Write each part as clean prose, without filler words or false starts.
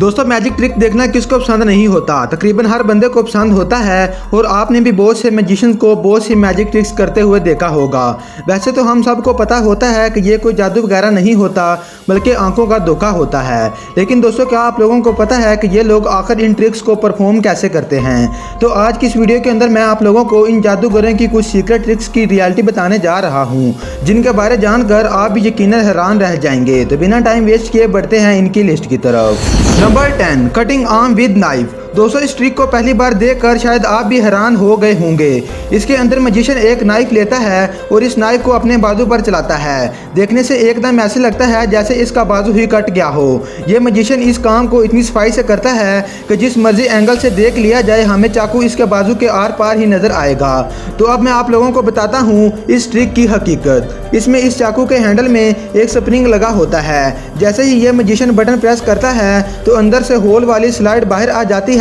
दोस्तों magic trick देखना किसको पसंद नहीं होता, तकरीबन हर बंदे को पसंद होता है और आपने भी बहुत से मैजिशियन को बहुत सी मैजिक ट्रिक्स करते हुए देखा होगा। वैसे तो हम सबको पता होता है कि ये कोई जादू वगैरह नहीं होता बल्कि आंखों का धोखा होता है। लेकिन दोस्तों क्या आप लोगों को पता है कि ये लोग आखिर इन ट्रिक्स को परफॉर्म कैसे करते हैं? तो आज की इस वीडियो के अंदर मैं आप लोगों को इन जादूगरों की कुछ सीक्रेट ट्रिक्स की रियलिटी बताने जा रहा हूँ, जिनके बारे जानकर आप भी यकीनन हैरान रह जाएंगे। तो बिना टाइम वेस्ट किए बढ़ते हैं इनकी लिस्ट की तरफ। Number 10, cutting arm with knife. दोस्तों इस ट्रिक को पहली बार देखकर शायद आप भी हैरान हो गए होंगे। इसके अंदर मैजिशियन एक नाइफ लेता है और इस नाइफ को अपने बाजू पर चलाता है। देखने से एकदम ऐसे लगता है जैसे इसका बाजू ही कट गया हो। ये मैजिशियन इस काम को इतनी सफाई से करता है कि जिस मर्जी एंगल से देख लिया जाए हमें चाकू इसके बाजू के आर पार ही नजर आएगा। तो अब मैं आप लोगों को बताता हूँ इस ट्रिक की हकीकत। इसमें इस चाकू के हैंडल में एक स्प्रिंग लगा होता है। जैसे ही ये मैजिशियन बटन प्रेस करता है तो अंदर से होल वाली स्लाइड बाहर आ जाती है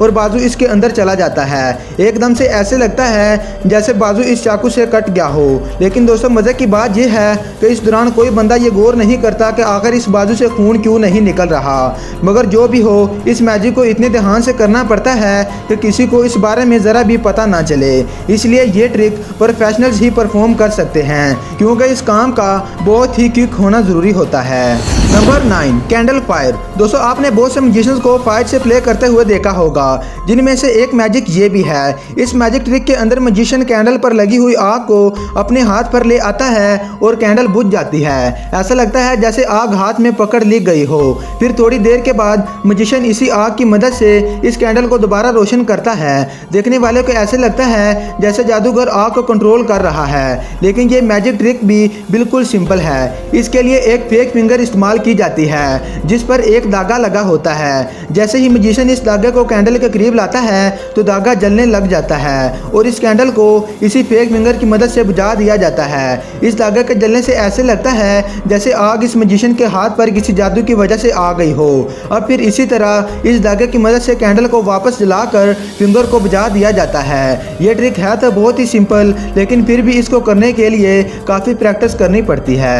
और बाजू इसके अंदर चला जाता है। एकदम से ऐसे लगता है जैसे बाजू इस चाकू से कट गया हो। लेकिन दोस्तों मजे की बात यह है कि इस दौरान कोई बंदा ये गौर नहीं करता कि आखिर इस बाजू से खून क्यों नहीं निकल रहा। मगर जो भी हो इस मैजिक को इतने ध्यान से करना पड़ता है कि किसी को इस बारे में ज़रा भी पता ना चले। इसलिए ये ट्रिक प्रोफेशनल्स ही परफॉर्म कर सकते हैं, क्योंकि इस काम का बहुत ही क्विक होना ज़रूरी होता है। Number 9, candle fire. दोस्तों आपने बहुत से मैजिशियंस को फायर से प्ले करते हुए देखा होगा, जिनमें से एक मैजिक ये भी है। इस मैजिक ट्रिक के अंदर मैजिशियन कैंडल पर लगी हुई आग को अपने हाथ पर ले आता है और कैंडल बुझ जाती है। ऐसा लगता है जैसे आग हाथ में पकड़ ली गई हो। फिर थोड़ी देर के बाद मैजिशियन इसी आग की मदद से इस कैंडल को दोबारा रोशन करता है। देखने वाले को ऐसे लगता है जैसे जादूगर आग को कंट्रोल कर रहा है। लेकिन ये मैजिक ट्रिक भी बिल्कुल सिंपल है। इसके लिए एक फेक फिंगर इस्तेमाल की जाती है जिस पर एक धागा लगा होता है। जैसे ही मैजिशियन इस धागे को कैंडल के करीब लाता है तो धागा जलने लग जाता है और इस कैंडल को इसी फेक फिंगर की मदद से बुझा दिया जाता है। इस धागे के जलने से ऐसे लगता है जैसे आग इस मैजिशियन के हाथ पर किसी जादू की वजह से आ गई हो। अब फिर इसी तरह इस धागे की मदद से कैंडल को वापस जलाकर फिंगर को बुझा दिया जाता है। ये ट्रिक है तो बहुत ही सिंपल, लेकिन फिर भी इसको करने के लिए काफ़ी प्रैक्टिस करनी पड़ती है।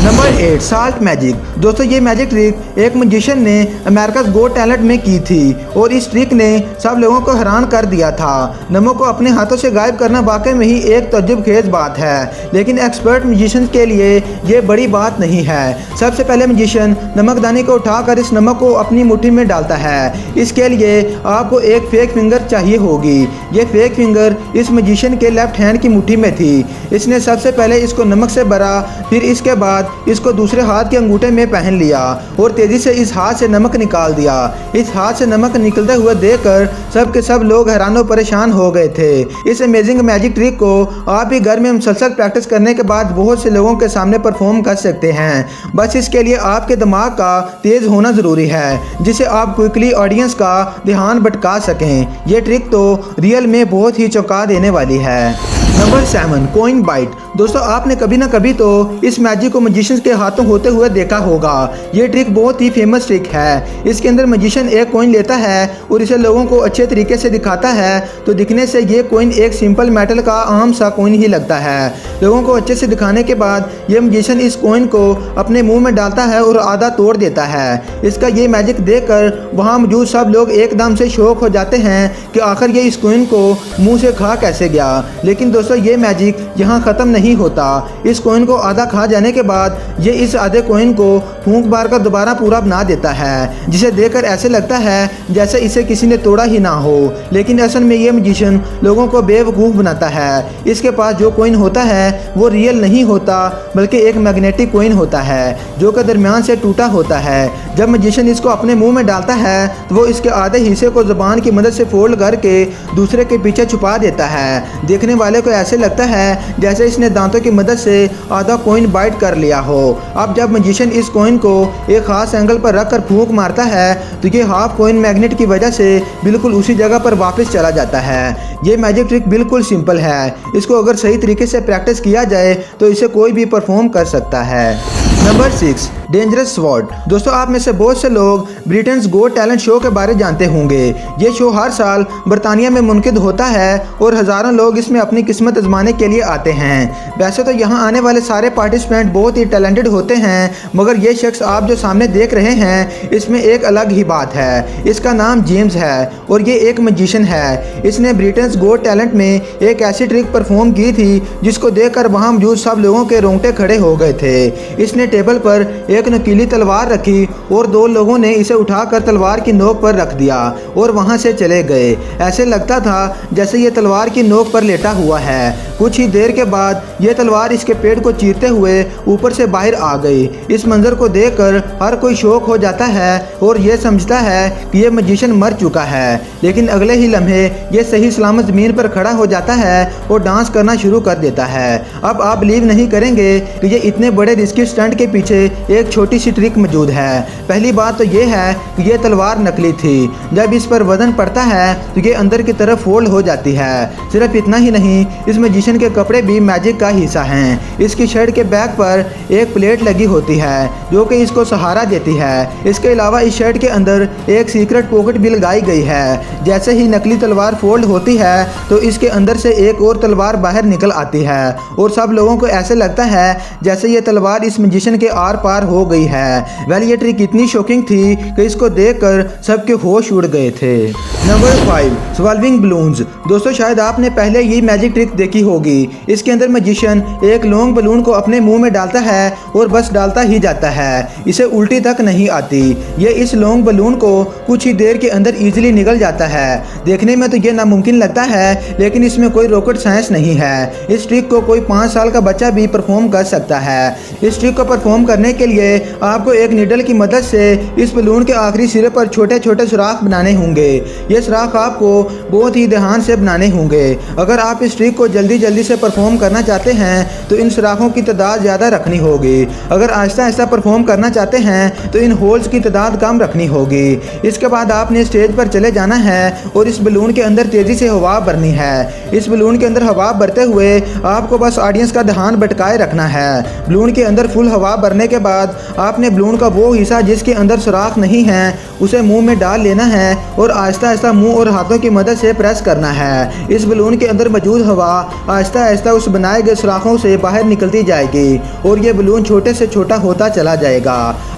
Number 8, salt magic. दोस्तों ये मैजिक ट्रिक एक मैजिशियन ने अमेरिकाज़ गॉट टैलेंट में की थी और इस ट्रिक ने सब लोगों को हैरान कर दिया था। नमक को अपने हाथों से गायब करना वाकई में ही एक तजुर्बेखेज बात है, लेकिन एक्सपर्ट मैजिशियन के लिए ये बड़ी बात नहीं है। सबसे पहले मैजिशियन नमकदानी को उठाकर इस नमक को अपनी मुट्ठी में डालता है। इसके लिए आपको एक फेक फिंगर चाहिए होगी। ये फेक फिंगर इस मैजिशियन के लेफ्ट हैंड की मुट्ठी में थी। इसने सबसे पहले इसको नमक से भरा, फिर इसके बाद इसको दूसरे हाथ के अंगूठे में पहन लिया और तेजी से इस हाथ से नमक निकाल दिया। इस हाथ से नमक निकलते हुए देखकर सब के सब लोग हैरान परेशान हो गए थे। इस अमेजिंग मैजिक ट्रिक को आप भी घर में मुसलसल प्रैक्टिस करने के बाद बहुत से लोगों के सामने परफॉर्म कर सकते हैं। बस इसके लिए आपके दिमाग का तेज होना जरूरी है, जिससे आप क्विकली ऑडियंस का ध्यान भटका सकें। ये ट्रिक तो रियल में बहुत ही चौंका देने वाली है। Number 7, coin byte. दोस्तों आपने कभी ना कभी तो इस मैजिक को मैजिशियन के हाथों होते हुए देखा होगा। ये ट्रिक बहुत ही फेमस ट्रिक है। इसके अंदर मैजिशियन एक कॉइन लेता है और इसे लोगों को अच्छे तरीके से दिखाता है, तो दिखने से ये कॉइन एक सिंपल मेटल का आम सा कॉइन ही लगता है। लोगों को अच्छे से दिखाने के बाद ये मैजिशियन इस कॉइन को अपने मुँह में डालता है और आधा तोड़ देता है। इसका ये मैजिक देखकर वहाँ मौजूद सब लोग एकदम से शौक हो जाते हैं कि आखिर ये इस कॉइन को मुँह से खा कैसे गया। लेकिन दोस्तों ये मैजिक यहाँ ख़त्म नहीं होता। इस कॉइन को आधा खा जाने के बाद ये इस आधे कॉइन को फूंक मार कर दोबारा पूरा बना देता है, जिसे देखकर ऐसे लगता है जैसे इसे किसी ने तोड़ा ही ना हो। लेकिन असल में ये मैजिशियन लोगों को बेवकूफ़ बनाता है। इसके पास जो कॉइन होता है वो रियल नहीं होता, बल्कि एक मैग्नेटिक कॉइन होता है जो कि दरमियान से टूटा होता है। जब मैजिशियन इसको अपने मुँह में डालता है तो वो इसके आधे हिस्से को ज़ुबान की मदद से फोल्ड करके दूसरे के पीछे छुपा देता है। देखने वाले को ऐसे लगता है जैसे इसने दांतों की मदद से आधा कॉइन बाइट कर लिया हो। अब जब मैजिशियन इस कॉइन को एक खास एंगल पर रखकर फूंक मारता है तो ये हाफ कॉइन मैग्नेट की वजह से बिल्कुल उसी जगह पर वापस चला जाता है। ये मैजिक ट्रिक बिल्कुल सिंपल है। इसको अगर सही तरीके से प्रैक्टिस किया जाए तो इसे कोई भी परफॉर्म कर सकता है। Number 6, dangerous sword. दोस्तों आप में से बहुत से लोग ब्रिटेन्स गोट टैलेंट शो के बारे जानते होंगे। ये शो हर साल बरतानिया में मुनकिद होता है और हज़ारों लोग इसमें अपनी किस्मत आजमाने के लिए आते हैं। वैसे तो यहाँ आने वाले सारे पार्टिसिपेंट बहुत ही टैलेंटेड होते हैं, मगर ये शख्स आप जो सामने देख रहे हैं इसमें एक अलग ही बात है। इसका नाम जेम्स है और ये एक मैजिशियन है। इसने ब्रिटेन्स गोट टैलेंट में एक ऐसी ट्रिक परफॉर्म की थी जिसको देखकर वहाँ मौजूद सब लोगों के रोंगटे खड़े हो गए थे। इसने टेबल पर एक नुकीली तलवार रखी और दो लोगों ने इसे उठाकर तलवार की नोक पर रख दिया और वहाँ से चले गए। ऐसे लगता था जैसे ये तलवार की नोक पर लेटा हुआ है। कुछ ही देर के बाद ये तलवार इसके पेट को चीरते हुए ऊपर से बाहर आ गई। इस मंजर को देखकर हर कोई शौक हो जाता है और ये समझता है कि ये मैजिशियन मर चुका है, लेकिन अगले ही लम्हे ये सही सलामत ज़मीन पर खड़ा हो जाता है और डांस करना शुरू कर देता है। अब आप बिलीव नहीं करेंगे कि ये इतने बड़े रिस्की स्टंट के पीछे एक छोटी सी ट्रिक मौजूद है। पहली बात तो ये है कि ये तलवार नकली थी। जब इस पर वजन पड़ता है तो ये अंदर की तरफ फोल्ड हो जाती है। सिर्फ इतना ही नहीं, इस मैजिशियन के कपड़े भी मैजिक का हिस्सा हैं। इसकी शर्ट के बैक पर एक प्लेट लगी होती है जो कि इसको सहारा देती है। इसके अलावा इस शर्ट के अंदर एक सीक्रेट पॉकेट भी लगाई गई है। जैसे ही नकली तलवार फोल्ड होती है तो इसके अंदर से एक और तलवार बाहर निकल आती है और सब लोगों को ऐसे लगता है जैसे ये तलवार इस मैजिशियन के आर पार हो गई है। वेल ये ट्रिक इतनी शॉकिंग थी कि इसको देखकर सबके होश उड़ गए थे। Number 5, solving balloons. दोस्तों शायद आपने पहले ये मैजिक ट्रिक देखी होगी। इसके अंदर मैजिशियन एक लॉन्ग बलून को अपने मुंह में डालता है और बस डालता ही जाता है, इसे उल्टी तक नहीं आती। ये इस लॉन्ग बलून को कुछ ही देर के अंदर इजीली निकल जाता है। देखने में तो ये नामुमकिन लगता है, लेकिन इसमें कोई रॉकेट साइंस नहीं है। इस ट्रिक को कोई 5 साल का बच्चा भी परफॉर्म कर सकता है। इस ट्रिक को परफॉर्म करने के लिए आपको एक नीडल की मदद से इस बलून के आखिरी सिरे पर छोटे छोटे सुराख बनाने होंगे। ये सुराख आपको बहुत ही ध्यान से बनाने होंगे। अगर आप इस ट्रिक को जल्दी से परफॉर्म करना चाहते हैं तो इन सुराखों की तादाद ज़्यादा रखनी होगी। अगर आहिस्ता आहिस्ता परफॉर्म करना चाहते हैं तो इन होल्स की तादाद कम रखनी होगी। इसके बाद आपने स्टेज पर चले जाना है और इस बलून के अंदर तेज़ी से हवा भरनी है। इस बलून के अंदर हवा भरते हुए आपको बस ऑडियंस का ध्यान भटकाए रखना है। बलून के अंदर फुल हवा भरने के बाद आपने बलून का वो हिस्सा जिसके अंदर सुराख नहीं है उसे मुंह में डाल लेना है और आहिस्ता आहिस्ता मुंह और हाथों की मदद से प्रेस करना है। इस बलून के अंदर मौजूद हवा आहिस्ता आहिस्ता उस बनाए गए सुराखों से बाहर निकलती जाएगी और ये बलून छोटे से छोटा होता चला जाएगा।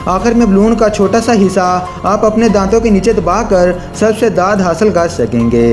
आखिर में बलून का छोटा सा हिस्सा आप अपने दांतों के नीचे दबाकर सबसे दाद हासिल कर सकेंगे।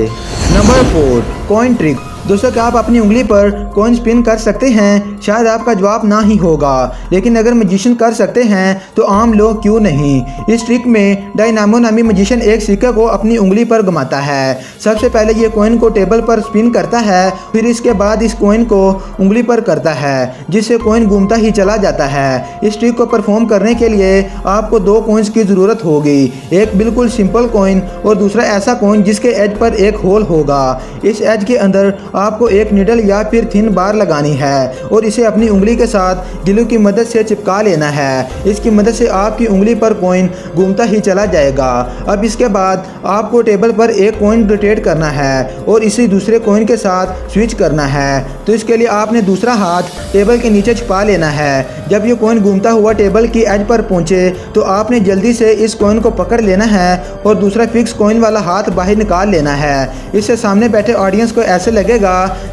Number 4, coin trick. दोस्तों क्या आप अपनी उंगली पर कॉइन स्पिन कर सकते हैं? शायद आपका जवाब ना ही होगा, लेकिन अगर मैजिशियन कर सकते हैं तो आम लोग क्यों नहीं। इस ट्रिक में डायनामो नामी मैजिशियन एक सिक्के को अपनी उंगली पर घुमाता है। सबसे पहले ये कॉइन को टेबल पर स्पिन करता है, फिर इसके बाद इस कॉइन को उंगली पर करता है जिससे कॉइन घूमता ही चला जाता है। इस ट्रिक को परफॉर्म करने के लिए आपको 2 कॉइन्स की ज़रूरत होगी, एक बिल्कुल सिंपल कॉइन और दूसरा ऐसा कॉइन जिसके एज पर एक होल होगा। इस एज के अंदर आपको एक निडल या फिर थिन बार लगानी है और इसे अपनी उंगली के साथ ग्लू की मदद से चिपका लेना है। इसकी मदद से आपकी उंगली पर कॉइन घूमता ही चला जाएगा। अब इसके बाद आपको टेबल पर एक कॉइन रोटेट करना है और इसे दूसरे कॉइन के साथ स्विच करना है। तो इसके लिए आपने दूसरा हाथ टेबल के नीचे छुपा लेना है। जब ये कॉइन घूमता हुआ टेबल की एज पर पहुंचे तो आपने जल्दी से इस कॉइन को पकड़ लेना है और दूसरा फिक्स कॉइन वाला हाथ बाहर निकाल लेना है। इससे सामने बैठे ऑडियंस को ऐसे लगेगा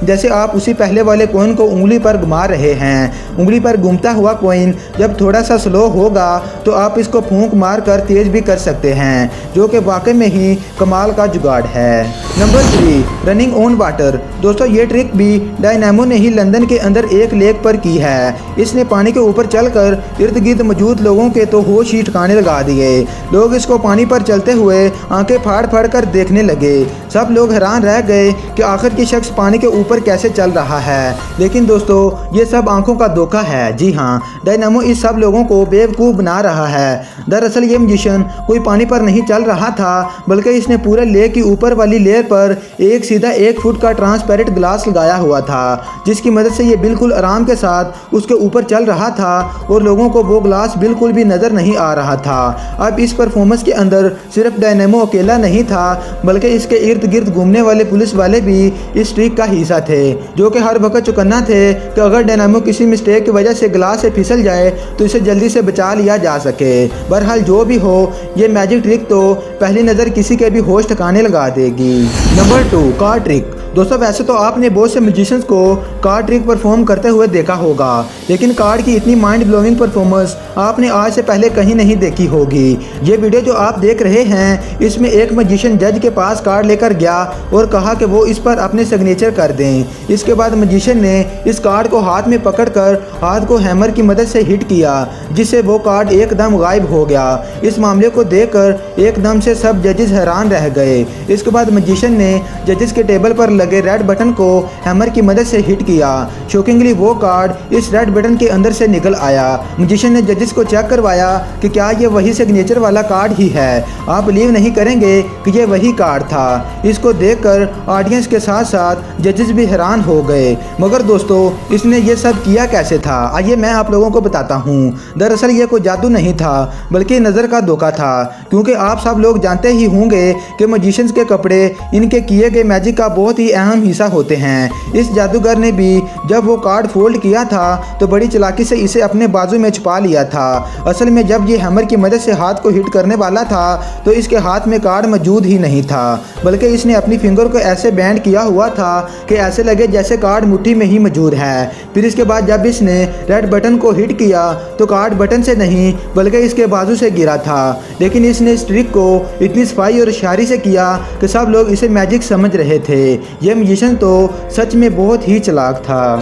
जैसे आप उसी पहले वाले कॉइन को उंगली पर घुमा रहे हैं। उंगली पर घूमता हुआ कॉइन जब थोड़ा सा स्लो होगा तो आप इसको फूंक मार कर तेज भी कर सकते हैं, जो कि वाकई में ही कमाल का जुगाड़ है। Number 3, running on water. दोस्तों ये ट्रिक भी डायनामो ने ही लंदन के अंदर एक लेक पर की है। इसने पानी के ऊपर चलकर इर्द गिर्द मौजूद लोगों के तो होश ही ठिकाने लगा दिए। लोग इसको पानी पर चलते हुए आंखें फाड़ फाड़ कर देखने लगे। सब लोग हैरान रह गए कि आखिर ये शख्स पानी के ऊपर कैसे चल रहा है। लेकिन दोस्तों ये सब आंखों का धोखा है। जी हाँ, डायनामो इस सब लोगों को बेवकूफ़ बना रहा है। दरअसल ये मैजिशियन कोई पानी पर नहीं चल रहा था, बल्कि इसने पूरे लेक की ऊपर वाली लेयर पर एक सीधा 1 फुट का ट्रांसपेरेंट ग्लास लगाया हुआ था, जिसकी मदद से ये बिल्कुल आराम के साथ उसके ऊपर चल रहा था और लोगों को वो ग्लास बिल्कुल भी नज़र नहीं आ रहा था। अब इस परफॉर्मेंस के अंदर सिर्फ डायनामो अकेला नहीं था, बल्कि इसके इर्द गिर्द घूमने वाले पुलिस वाले भी इस ट्रिक का हिस्सा थे, जो कि हर वक्त चौकन्ना थे कि अगर डायनामो किसी मिस्टेक की वजह से ग्लास से फिसल जाए तो इसे जल्दी से बचा लिया जा सके। बहरहाल जो भी हो, ये मैजिक ट्रिक तो पहली नज़र किसी के भी होश ठिकाने लगा देगी। Number 2, card trick. दोस्तों वैसे तो आपने बहुत से म्यूजिशियंस को कार्ड ट्रिक परफॉर्म करते हुए देखा होगा, लेकिन कार्ड की इतनी माइंड ब्लोइंग परफॉर्मेंस आपने आज से पहले कहीं नहीं देखी होगी। ये वीडियो जो आप देख रहे हैं, इसमें एक म्यूजिशियन जज के पास कार्ड लेकर गया और कहा कि वो इस पर अपने सिग्नेचर कर दें। इसके बाद म्यूजिशियन ने इस कार्ड को हाथ में पकड़कर हाथ को हैमर की मदद से हिट किया, जिससे वो कार्ड एकदम गायब हो गया। इस मामले को देखकर एकदम से सब जजेस हैरान रह गए। इसके बाद म्यूजिशियन ने जजेस के टेबल पर लगे रेड बटन को हैमर की मदद से हिट किया। शॉकिंगली वो कार्ड इस रेड बटन के अंदर से निकल आया। म्यूजिशियन ने जजेस को चेक करवाया कि क्या ये वही सिग्नेचर वाला कार्ड ही है। आप बिलीव नहीं करेंगे कि ये वही कार्ड था। इसको देखकर ऑडियंस के साथ साथ जजेस भी हैरान हो गए। मगर दोस्तों, इसने ये सब किया कैसे था? आइए मैं आप लोगों को बताता हूँ। दरअसल ये कोई जादू नहीं था, बल्कि नज़र का धोखा था। क्योंकि आप सब लोग जानते ही होंगे कि म्यूजिशियंस के कपड़े इनके किए गए मैजिक का बहुत ही अहम हिस्सा होते हैं। इस जादूगर ने भी जब वो कार्ड फोल्ड किया था तो बड़ी चालाकी से इसे अपने बाजू में छुपा लिया था। असल में जब ये हैमर की मदद से हाथ को हिट करने वाला था तो इसके हाथ में कार्ड मौजूद ही नहीं था, बल्कि इसने अपनी फिंगर को ऐसे बैंड किया हुआ था कि ऐसे लगे जैसे कार्ड मुट्ठी में ही मौजूद है। फिर इसके बाद जब इसने रेड बटन को हिट किया तो कार्ड बटन से नहीं बल्कि इसके बाजू से गिरा था। लेकिन इसने इस ट्रिक को इतनी सफाई और शायरी से किया कि सब लोग इसे मैजिक समझ रहे थे। यह म्यूजिशियन तो सच में बहुत ही चालाक था।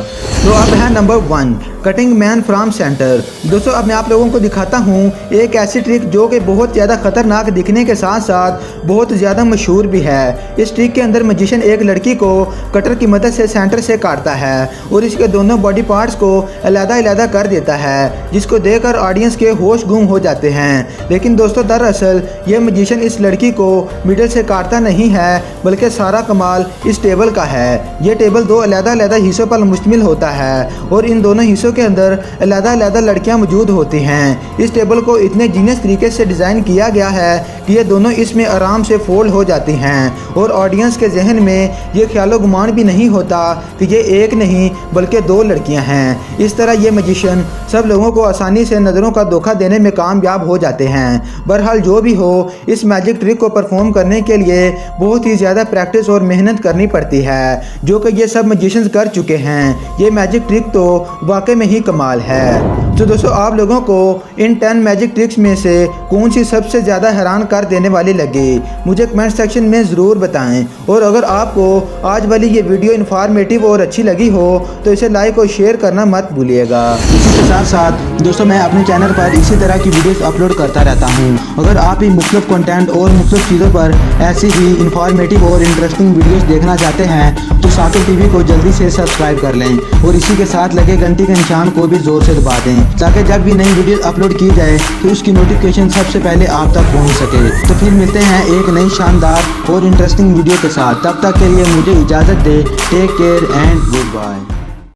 तो अब है number 1, cutting man from centre. दोस्तों अब मैं आप लोगों को दिखाता हूँ एक ऐसी ट्रिक जो कि बहुत ज़्यादा खतरनाक दिखने के साथ साथ बहुत ज़्यादा मशहूर भी है। इस ट्रिक के अंदर म्यूजिशियन एक लड़की को कटर की मदद से सेंटर से काटता है और इसके दोनों बॉडी पार्ट्स को अलग-अलग कर देता है, जिसको देखकर ऑडियंस के होश गुम हो जाते हैं। लेकिन दोस्तों दरअसल ये म्यूजिशियन इस लड़की को मिडल से काटता नहीं है, बल्कि सारा कमाल इस टेबल का है। ये टेबल 2 अलग-अलग हिस्सों पर मुश्तमिल होता है और इन दोनों हिस्सों के अंदर अलग-अलग लड़कियां मौजूद होती हैं। इस टेबल को इतने जीनियस तरीके से डिज़ाइन किया गया है कि ये दोनों इसमें आराम से फोल्ड हो जाती हैं और ऑडियंस के जहन में ये ख्यालो गुमान भी नहीं होता कि ये एक नहीं बल्कि 2 लड़कियां हैं। इस तरह ये मैजिशियन सब लोगों को आसानी से नज़रों का धोखा देने में कामयाब हो जाते हैं। बहरहाल जो भी हो, इस मैजिक ट्रिक को परफॉर्म करने के लिए बहुत ही ज़्यादा प्रैक्टिस और मेहनत करनी पड़ती है, जो कि ये सब मैजिशियंस कर चुके हैं। ये मैजिक ट्रिक तो वाकई में ही कमाल है। तो दोस्तों आप लोगों को इन 10 मैजिक ट्रिक्स में से कौन सी सबसे ज़्यादा हैरान कर देने वाली लगी, मुझे कमेंट सेक्शन में ज़रूर बताएं। और अगर आपको आज वाली ये वीडियो इन्फॉर्मेटिव और अच्छी लगी हो तो इसे लाइक और शेयर करना मत भूलिएगा। इसी के साथ साथ दोस्तों मैं अपने चैनल पर इसी तरह की वीडियोस अपलोड करता रहता हूँ। अगर आप भी मुख्तलिफ कंटेंट और मुख्तलिफ चीज़ों पर ऐसी ही इन्फॉर्मेटिव और इंटरेस्टिंग वीडियोस देखना चाहते हैं तो साकिब टीवी को जल्दी से सब्सक्राइब कर लें और इसी के साथ लगे घंटी के निशान को भी ज़ोर से दबा दें, ताकि जब भी नई वीडियो अपलोड की जाए तो उसकी नोटिफिकेशन सबसे पहले आप तक पहुंच सके। तो फिर मिलते हैं एक नई शानदार और इंटरेस्टिंग वीडियो के साथ। तब तक के लिए मुझे इजाज़त दे। Take care and good bye.